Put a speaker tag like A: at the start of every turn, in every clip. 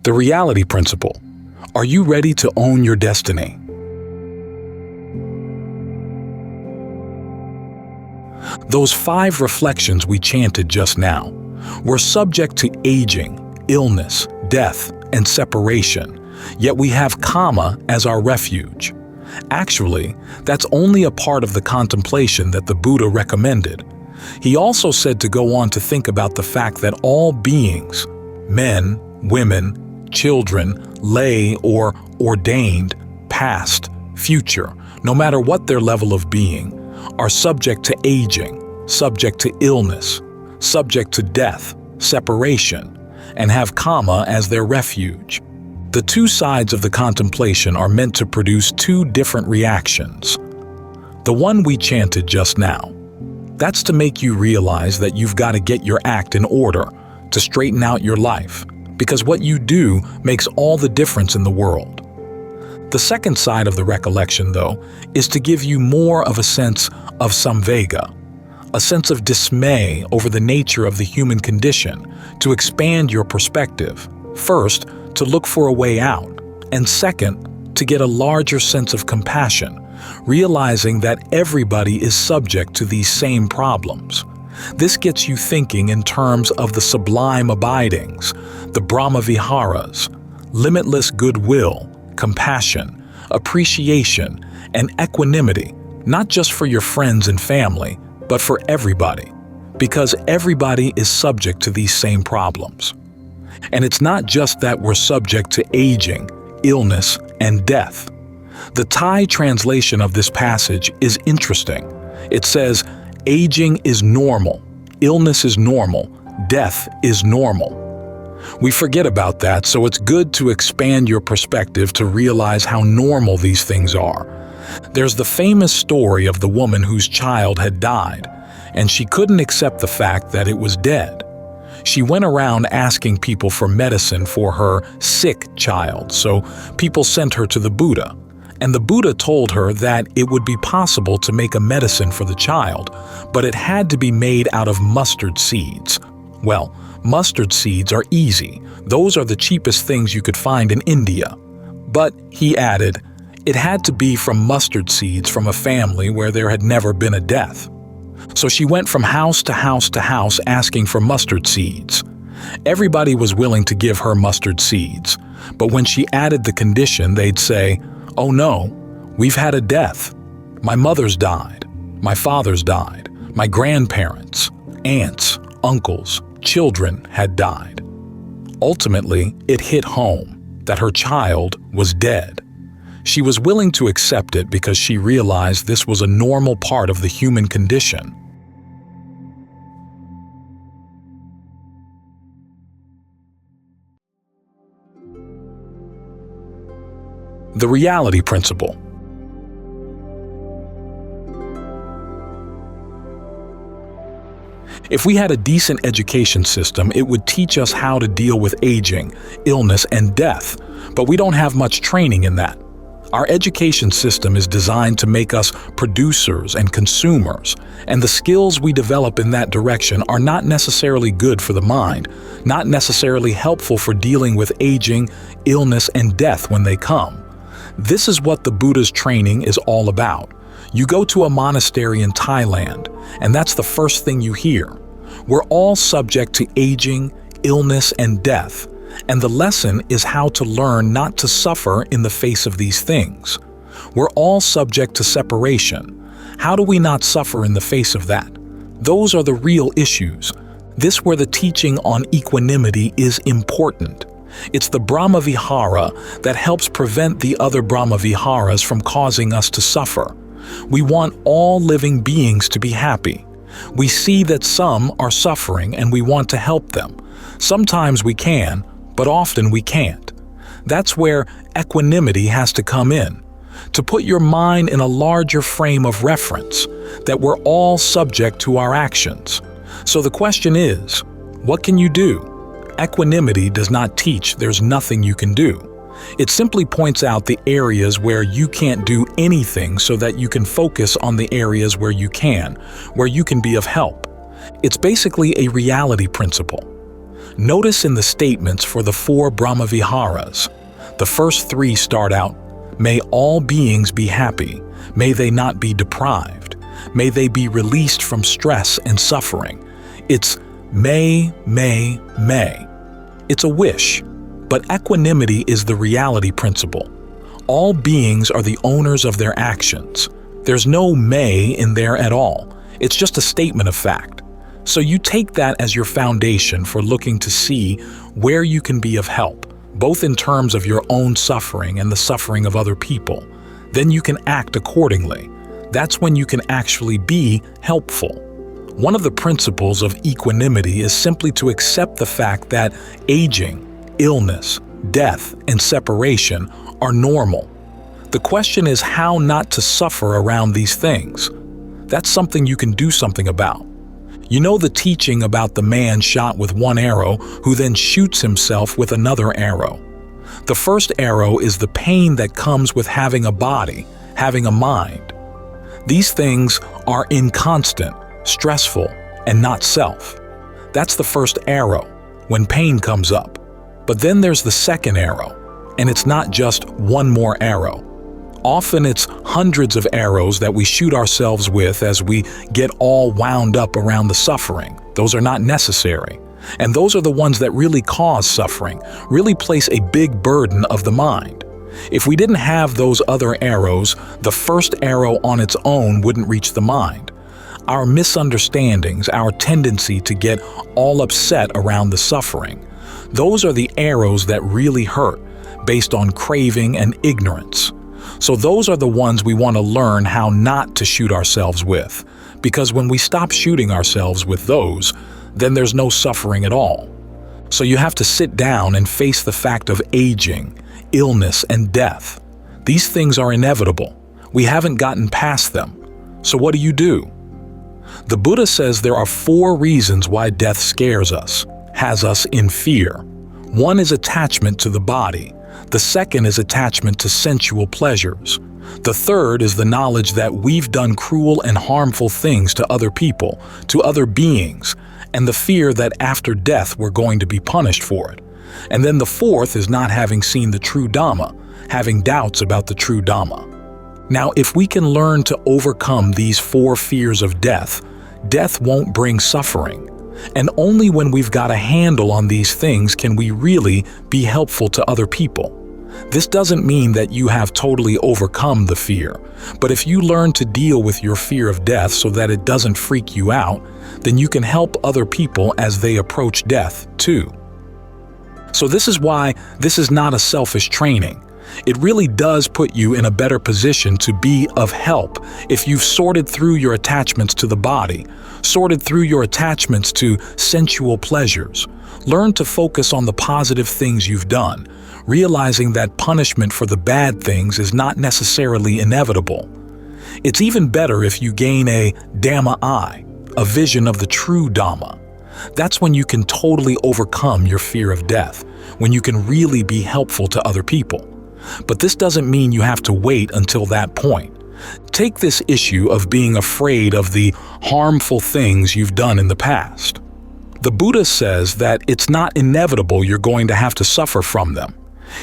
A: The reality principle. Are you ready to own your destiny? Those 5 reflections we chanted just now were subject to aging, illness, death, and separation, yet we have karma as our refuge. Actually, that's only a part of the contemplation that the Buddha recommended. He also said to go on to think about the fact that all beings, men, women, children, lay or ordained, past, future, no matter what their level of being, are subject to aging, subject to illness, subject to death, separation, and have karma as their refuge. The 2 sides of the contemplation are meant to produce 2 different reactions. The one we chanted just now, that's to make you realize that you've got to get your act in order, to straighten out your life, because what you do makes all the difference in the world. The second side of the recollection, though, is to give you more of a sense of samvega, a sense of dismay over the nature of the human condition, to expand your perspective. First, to look for a way out, and second, to get a larger sense of compassion, realizing that everybody is subject to these same problems. This gets you thinking in terms of the sublime abidings, the brahmavihārās, limitless goodwill, compassion, appreciation, and equanimity, not just for your friends and family, but for everybody, because everybody is subject to these same problems. And it's not just that we're subject to aging, illness, and death. The Thai translation of this passage is interesting. It says, aging is normal, illness is normal, death is normal. We forget about that, so it's good to expand your perspective to realize how normal these things are. There's the famous story of the woman whose child had died, and she couldn't accept the fact that it was dead. She went around asking people for medicine for her sick child, so people sent her to the Buddha. And the Buddha told her that it would be possible to make a medicine for the child, but it had to be made out of mustard seeds. Well, mustard seeds are easy. Those are the cheapest things you could find in India. But, he added, it had to be from mustard seeds from a family where there had never been a death. So she went from house to house to house asking for mustard seeds. Everybody was willing to give her mustard seeds, but when she added the condition, they'd say, "Oh no, we've had a death. My mother's died, my father's died, my grandparents, aunts, uncles, children had died." Ultimately, it hit home that her child was dead. She was willing to accept it because she realized this was a normal part of the human condition. The reality principle. If we had a decent education system, it would teach us how to deal with aging, illness, and death, but we don't have much training in that. Our education system is designed to make us producers and consumers, and the skills we develop in that direction are not necessarily good for the mind, not necessarily helpful for dealing with aging, illness, and death when they come. This is what the Buddha's training is all about. You go to a monastery in Thailand, and that's the first thing you hear. We're all subject to aging, illness, and death. And the lesson is how to learn not to suffer in the face of these things. We're all subject to separation. How do we not suffer in the face of that? Those are the real issues. This where the teaching on equanimity is important. It's the brahmavihāra that helps prevent the other brahmavihāras from causing us to suffer. We want all living beings to be happy. We see that some are suffering and we want to help them. Sometimes we can, but often we can't. That's where equanimity has to come in, to put your mind in a larger frame of reference, that we're all subject to our actions. So the question is, what can you do? Equanimity does not teach there's nothing you can do. It simply points out the areas where you can't do anything so that you can focus on the areas where you can be of help. It's basically a reality principle. Notice in the statements for the 4 brahmavihārās, the first 3 start out, "May all beings be happy, may they not be deprived, may they be released from stress and suffering." It's may. It's a wish, but equanimity is the reality principle. All beings are the owners of their actions. There's no may in there at all. It's just a statement of fact. So you take that as your foundation for looking to see where you can be of help, both in terms of your own suffering and the suffering of other people. Then you can act accordingly. That's when you can actually be helpful. One of the principles of equanimity is simply to accept the fact that aging, illness, death, and separation are normal. The question is how not to suffer around these things. That's something you can do something about. You know the teaching about the man shot with one arrow who then shoots himself with another arrow. The first arrow is the pain that comes with having a body, having a mind. These things are inconstant, stressful, and not self. That's the first arrow, when pain comes up. But then there's the second arrow, and it's not just one more arrow. Often it's hundreds of arrows that we shoot ourselves with as we get all wound up around the suffering. Those are not necessary. And those are the ones that really cause suffering, really place a big burden of the mind. If we didn't have those other arrows, the first arrow on its own wouldn't reach the mind. Our misunderstandings, our tendency to get all upset around the suffering, those are the arrows that really hurt, based on craving and ignorance. So those are the ones we want to learn how not to shoot ourselves with, because when we stop shooting ourselves with those, then there's no suffering at all. So you have to sit down and face the fact of aging, illness, and death. These things are inevitable. We haven't gotten past them. So what do? The Buddha says there are 4 reasons why death scares us, has us in fear. One is attachment to the body. The second is attachment to sensual pleasures. The third is the knowledge that we've done cruel and harmful things to other people, to other beings, and the fear that after death we're going to be punished for it. And then the fourth is not having seen the true Dharma, having doubts about the true Dharma. Now, if we can learn to overcome these 4 fears of death, death won't bring suffering. And only when we've got a handle on these things can we really be helpful to other people. This doesn't mean that you have totally overcome the fear, but if you learn to deal with your fear of death so that it doesn't freak you out, then you can help other people as they approach death too. So this is why this is not a selfish training. It really does put you in a better position to be of help if you've sorted through your attachments to the body, sorted through your attachments to sensual pleasures. Learn to focus on the positive things you've done, realizing that punishment for the bad things is not necessarily inevitable. It's even better if you gain a Dhamma eye, a vision of the true Dhamma. That's when you can totally overcome your fear of death, when you can really be helpful to other people. But this doesn't mean you have to wait until that point. Take this issue of being afraid of the harmful things you've done in the past. The Buddha says that it's not inevitable you're going to have to suffer from them.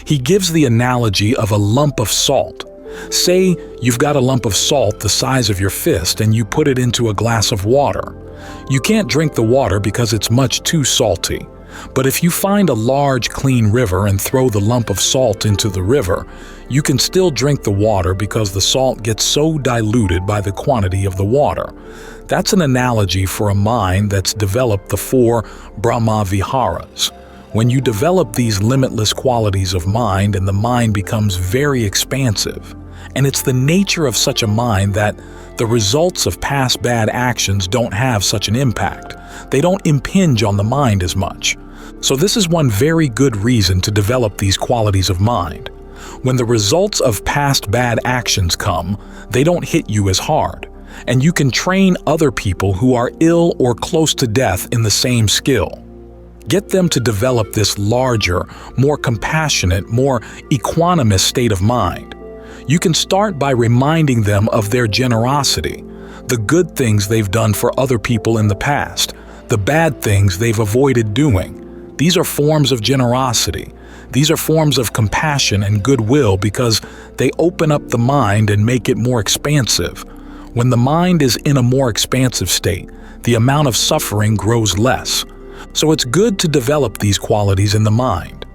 A: He gives the analogy of a lump of salt. Say you've got a lump of salt the size of your fist and you put it into a glass of water. You can't drink the water because it's much too salty. But if you find a large, clean river and throw the lump of salt into the river, you can still drink the water because the salt gets so diluted by the quantity of the water. That's an analogy for a mind that's developed the 4 brahmavihārās. When you develop these limitless qualities of mind and the mind becomes very expansive, and it's the nature of such a mind that the results of past bad actions don't have such an impact. They don't impinge on the mind as much. So this is one very good reason to develop these qualities of mind. When the results of past bad actions come, they don't hit you as hard, and you can train other people who are ill or close to death in the same skill. Get them to develop this larger, more compassionate, more equanimous state of mind. You can start by reminding them of their generosity, the good things they've done for other people in the past, the bad things they've avoided doing. These are forms of generosity. These are forms of compassion and goodwill because they open up the mind and make it more expansive. When the mind is in a more expansive state, the amount of suffering grows less. So it's good to develop these qualities in the mind.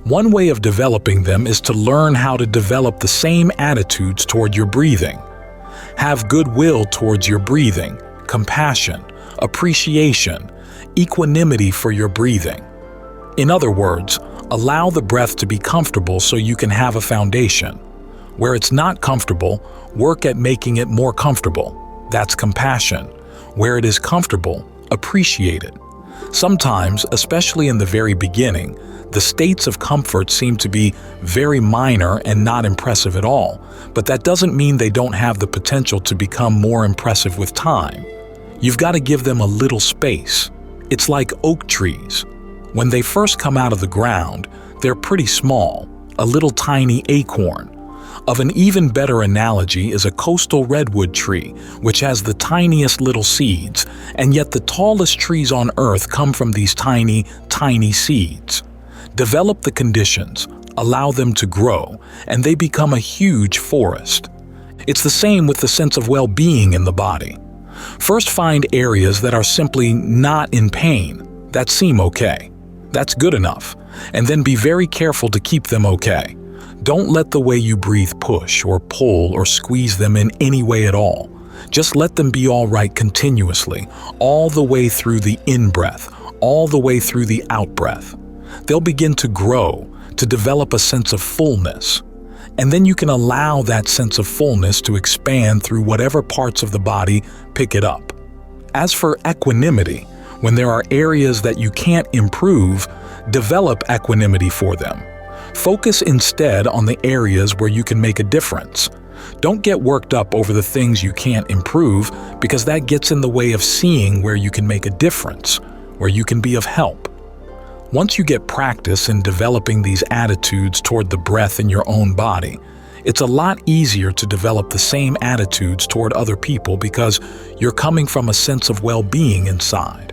A: One way of developing them is to learn how to develop the same attitudes toward your breathing. Have goodwill towards your breathing, compassion, appreciation, equanimity for your breathing. In other words, allow the breath to be comfortable so you can have a foundation. Where it's not comfortable, work at making it more comfortable. That's compassion. Where it is comfortable, appreciate it. Sometimes, especially in the very beginning, the states of comfort seem to be very minor and not impressive at all, but that doesn't mean they don't have the potential to become more impressive with time. You've got to give them a little space. It's like oak trees. When they first come out of the ground, they're pretty small, a little tiny acorn. Of an even better analogy is a coastal redwood tree, which has the tiniest little seeds, and yet the tallest trees on earth come from these tiny, tiny seeds. Develop the conditions, allow them to grow, and they become a huge forest. It's the same with the sense of well-being in the body. First, find areas that are simply not in pain, that seem okay. That's good enough, and then be very careful to keep them okay. Don't let the way you breathe push or pull or squeeze them in any way at all. Just let them be all right continuously, all the way through the in-breath, all the way through the out-breath. They'll begin to grow, to develop a sense of fullness. And then you can allow that sense of fullness to expand through whatever parts of the body pick it up. As for equanimity, when there are areas that you can't improve, develop equanimity for them. Focus instead on the areas where you can make a difference. Don't get worked up over the things you can't improve, because that gets in the way of seeing where you can make a difference, where you can be of help. Once you get practice in developing these attitudes toward the breath in your own body, it's a lot easier to develop the same attitudes toward other people because you're coming from a sense of well-being inside.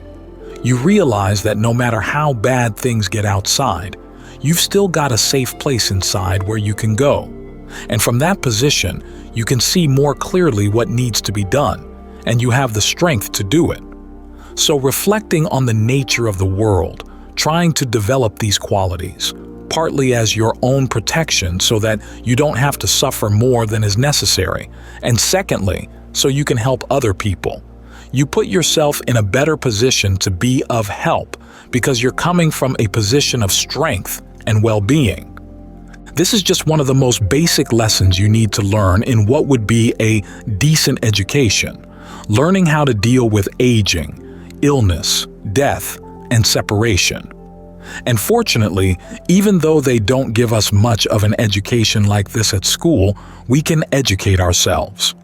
A: You realize that no matter how bad things get outside, you've still got a safe place inside where you can go. And from that position, you can see more clearly what needs to be done, and you have the strength to do it. So reflecting on the nature of the world, trying to develop these qualities, partly as your own protection so that you don't have to suffer more than is necessary, and secondly, so you can help other people. You put yourself in a better position to be of help because you're coming from a position of strength and well-being. This is just one of the most basic lessons you need to learn in what would be a decent education. Learning how to deal with aging, illness, death, and separation. And fortunately, even though they don't give us much of an education like this at school, we can educate ourselves.